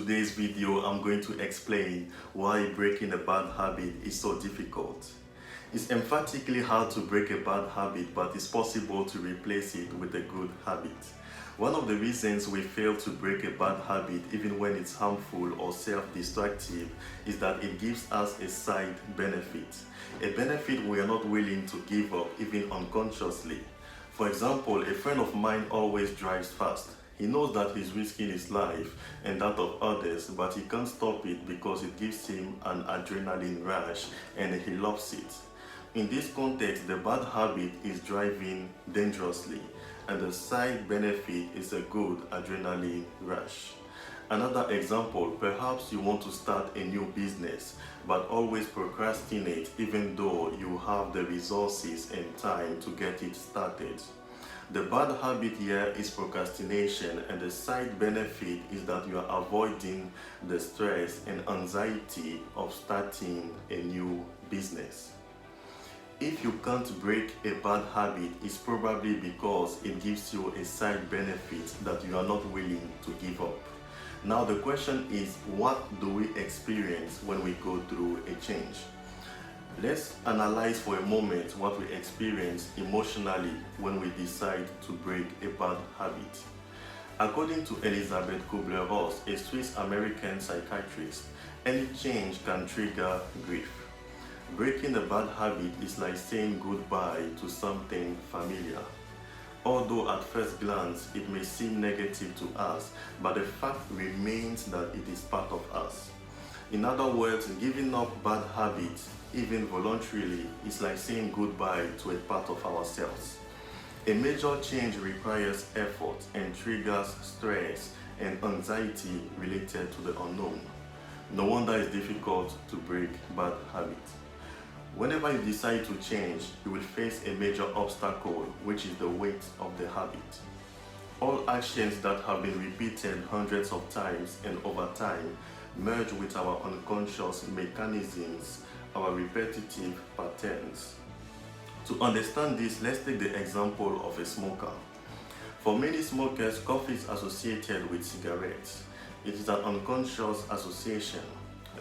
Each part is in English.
today's video, I'm going to explain why breaking a bad habit is so difficult. It's emphatically hard to break a bad habit, but it's possible to replace it with a good habit. One of the reasons we fail to break a bad habit, even when it's harmful or self-destructive, is that it gives us a side benefit. A benefit we are not willing to give up, even unconsciously. For example, a friend of mine always drives fast. He knows that he's risking his life and that of others, but he can't stop it because it gives him an adrenaline rush and he loves it. In this context, the bad habit is driving dangerously, and the side benefit is a good adrenaline rush. Another example, perhaps you want to start a new business, but always procrastinate even though you have the resources and time to get it started. The bad habit here is procrastination, and the side benefit is that you are avoiding the stress and anxiety of starting a new business. If you can't break a bad habit, it's probably because it gives you a side benefit that you are not willing to give up. Now the question is, what do we experience when we go through a change? Let's analyze for a moment what we experience emotionally when we decide to break a bad habit. According to Elizabeth Kubler-Ross, a Swiss-American psychiatrist, any change can trigger grief. Breaking a bad habit is like saying goodbye to something familiar. Although at first glance it may seem negative to us, but the fact remains that it is part of us. In other words, giving up bad habits, even voluntarily, is like saying goodbye to a part of ourselves. A major change requires effort and triggers stress and anxiety related to the unknown. No wonder it's difficult to break bad habits. Whenever you decide to change, you will face a major obstacle, which is the weight of the habit. All actions that have been repeated hundreds of times and over time merge with our unconscious mechanisms, our repetitive patterns. To understand this, let's take the example of a smoker. For many smokers, coffee is associated with cigarettes. It is an unconscious association.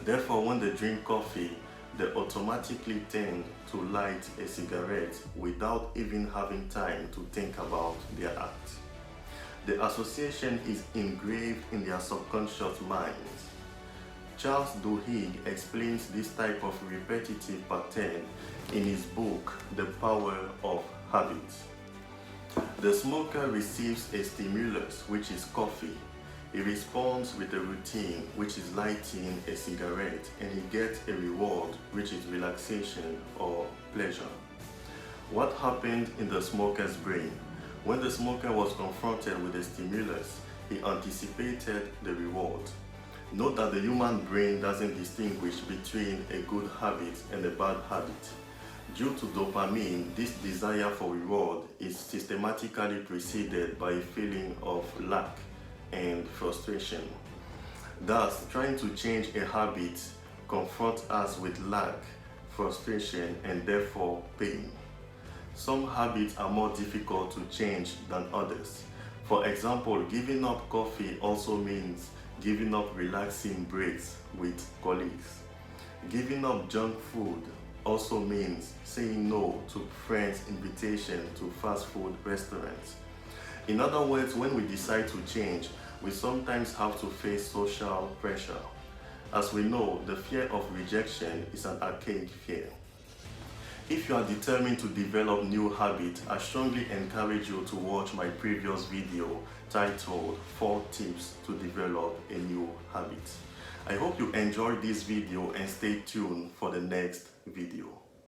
Therefore, when they drink coffee, they automatically tend to light a cigarette without even having time to think about their act. The association is engraved in their subconscious minds. Charles Duhigg explains this type of repetitive pattern in his book, The Power of Habit. The smoker receives a stimulus, which is coffee. He responds with a routine, which is lighting a cigarette, and he gets a reward, which is relaxation or pleasure. What happened in the smoker's brain? When the smoker was confronted with a stimulus, he anticipated the reward. Note that the human brain doesn't distinguish between a good habit and a bad habit. Due to dopamine, this desire for reward is systematically preceded by a feeling of lack and frustration. Thus, trying to change a habit confronts us with lack, frustration, and therefore pain. Some habits are more difficult to change than others. For example, giving up coffee also means giving up relaxing breaks with colleagues. Giving up junk food also means saying no to friends' invitation to fast food restaurants. In other words, when we decide to change, we sometimes have to face social pressure. As we know, the fear of rejection is an archaic fear. If you are determined to develop new habits, I strongly encourage you to watch my previous video titled 4 Tips to Develop a New Habit. I hope you enjoyed this video and stay tuned for the next video.